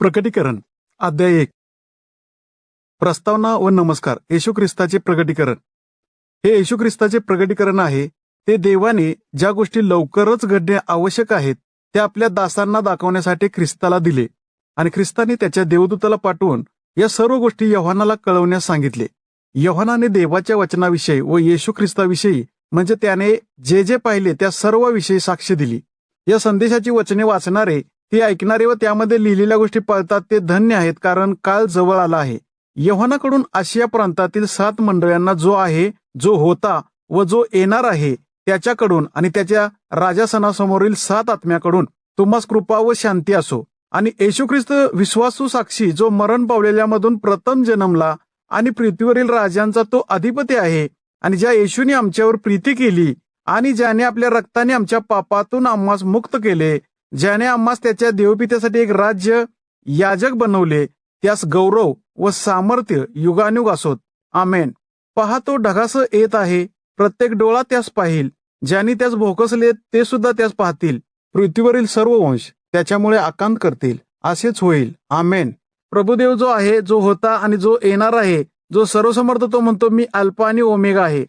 प्रकटीकरण अध्याय 1. प्रस्तावना व नमस्कार. येशू ख्रिस्ताचे प्रकटीकरण. हे येशू ख्रिस्ताचे प्रकटीकरण आहे. ते देवाने ज्या गोष्टी लवकरच घडणे आवश्यक आहेत त्या आपल्या दासांना दाखवण्यासाठी ख्रिस्ताला दिले आणि ख्रिस्ताने त्याच्या देवदूताला पाठवून या सर्व गोष्टी योहानाला कळवण्यास सांगितले. योहानाने देवाच्या वचनाविषयी व येशू ख्रिस्ताविषयी म्हणजे त्याने जे जे पाहिले त्या सर्व विषयी साक्ष दिली. या संदेशाची वचने वाचणारे, ती ऐकणारे व त्यामध्ये लिहिलेल्या गोष्टी पाळतात ते धन्य आहेत, कारण काळ जवळ आला आहे. योहानाकडून आशिया प्रांतातील 7 मंडळांना जो आहे, जो होता व जो येणार आहे त्याच्याकडून आणि त्याच्या राजासनासमोरील 7 आत्म्याकडून तुम्हास कृपा व शांती असो. आणि येशू ख्रिस्त विश्वासू साक्षी, जो मरण पावलेल्यामधून प्रथम जन्मला आणि पृथ्वीवरील राजांचा तो अधिपती आहे, आणि ज्या येशूने आमच्यावर प्रीती केली आणि ज्याने आपल्या रक्ताने आमच्या पापातून आम्हास मुक्त केले, ज्याने आम्हास त्याच्या देवपित्यासाठी एक राज्य याजक बनवले, त्यास गौरव व सामर्थ्य युगानुग असोत. आमेन. पहा, तो ढगासह येत आहे. प्रत्येक डोळा त्यास पाहिल. ज्यांनी त्यास भोकसले ते सुद्धा त्यास पाहतील. पृथ्वीवरील सर्व वंश त्याच्यामुळे आकांत करतील. असेच होईल. आमेन. प्रभुदेव जो आहे, जो होता आणि जो येणार आहे, जो सर्वसमर्थ, तो म्हणतो, मी अल्फा आणि ओमेगा आहे,